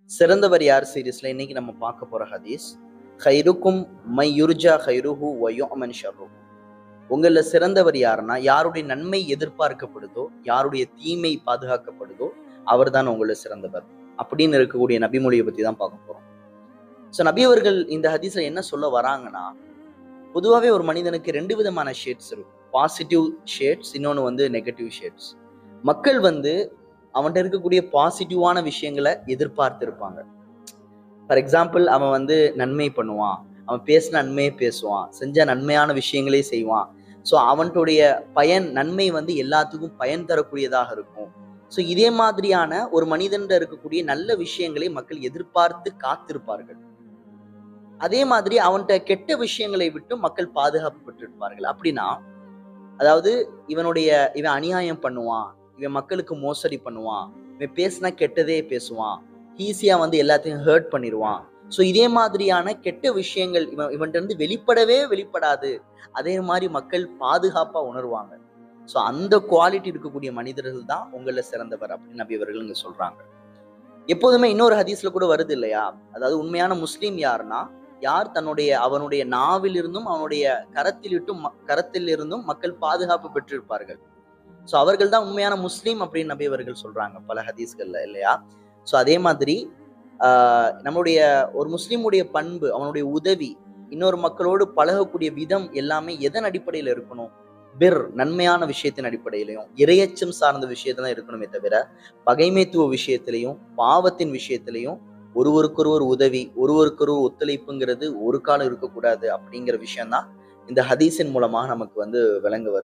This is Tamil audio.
சிறந்தவர் யார் சீரீஸ்ல இன்னைக்கு நம்ம பார்க்க போற ஹதீஸ் ஹைருக்கும் மை யுர்ஜா ஹைருஹு வயுஅமன் ஷர்ருஹு. உங்கள சிறந்தவர் யாருன்னா யாருடைய நன்மை எதிர்பார்க்கப்படுதோ, யாருடைய தீமை பாதுகாக்கப்படுதோ அவர் தான் உங்கள சிறந்தவர் அப்படின்னு இருக்கக்கூடிய நபிமொழியை பத்தி தான் பார்க்க போறோம். ஸோ நபி அவர்கள் இந்த ஹதீஸ்ல என்ன சொல்ல வராங்கன்னா, பொதுவாகவே ஒரு மனிதனுக்கு ரெண்டு விதமான ஷேட்ஸ் இருக்கும். பாசிட்டிவ் ஷேட்ஸ், இன்னொன்று வந்து நெகட்டிவ் ஷேட்ஸ். மக்கள் அவன்கிட்ட இருக்கக்கூடிய பாசிட்டிவான விஷயங்களை எதிர்பார்த்து இருப்பாங்க. ஃபார் எக்ஸாம்பிள், அவன் நன்மை பண்ணுவான், அவன் பேசின நன்மையை பேசுவான், செஞ்ச நன்மையான விஷயங்களே செய்வான். ஸோ அவனுடைய நன்மை எல்லாத்துக்கும் பயன் தரக்கூடியதாக இருக்கும். ஸோ இதே மாதிரியான ஒரு மனிதன் இருக்கக்கூடிய நல்ல விஷயங்களை மக்கள் எதிர்பார்த்து காத்திருப்பார்கள். அதே மாதிரி அவன்கிட்ட கெட்ட விஷயங்களை விட்டு மக்கள் பாதுகாப்பு பெற்றிருப்பார்கள். அப்படின்னா, அதாவது இவன் அநியாயம் பண்ணுவான், இவன் மக்களுக்கு மோசடி பண்ணுவான், இவன் பேசினா கெட்டதே பேசுவான், ஈஸியா எல்லாத்தையும் ஹர்ட் பண்ணிடுவான். ஸோ இதே மாதிரியான கெட்ட விஷயங்கள் இவன்கிட்ட வெளிப்படாது. அதே மாதிரி மக்கள் பாதுகாப்பா உணர்வாங்க. ஸோ அந்த குவாலிட்டி இருக்கக்கூடிய மனிதர்கள் தான் உங்கள சிறந்தவர் அப்படின்னு நபி அவர்கள் இங்க சொல்றாங்க. எப்போதுமே இன்னொரு ஹதீஸ்ல கூட வருது இல்லையா, அதாவது உண்மையான முஸ்லீம் யாருன்னா யார் அவனுடைய நாவிலிருந்தும் அவனுடைய கரத்தில் இருந்தும் மக்கள் பாதுகாப்பு பெற்றிருப்பார்கள். ஸோ அவர்கள் தான் உண்மையான முஸ்லீம் அப்படின்னு நபி அவர்கள் சொல்றாங்க பல ஹதீஸ்கள்ல இல்லையா. ஸோ அதே மாதிரி நம்மளுடைய ஒரு முஸ்லீமுடைய பண்பு, அவனுடைய உதவி, இன்னொரு மக்களோடு பழகக்கூடிய விதம் எல்லாமே எதன் அடிப்படையில் இருக்கணும்? நன்மையான விஷயத்தின் அடிப்படையிலையும் இரையச்சம் சார்ந்த விஷயத்தான் இருக்கணுமே தவிர பகைமைத்துவ விஷயத்திலையும் பாவத்தின் விஷயத்திலையும் ஒருவருக்கொருவர் உதவி, ஒருவருக்கொருவர் ஒத்துழைப்புங்கிறது ஒரு காலம் இருக்கக்கூடாது அப்படிங்கிற விஷயம்தான் இந்த ஹதீஸின் மூலமாக நமக்கு விளங்க வருது.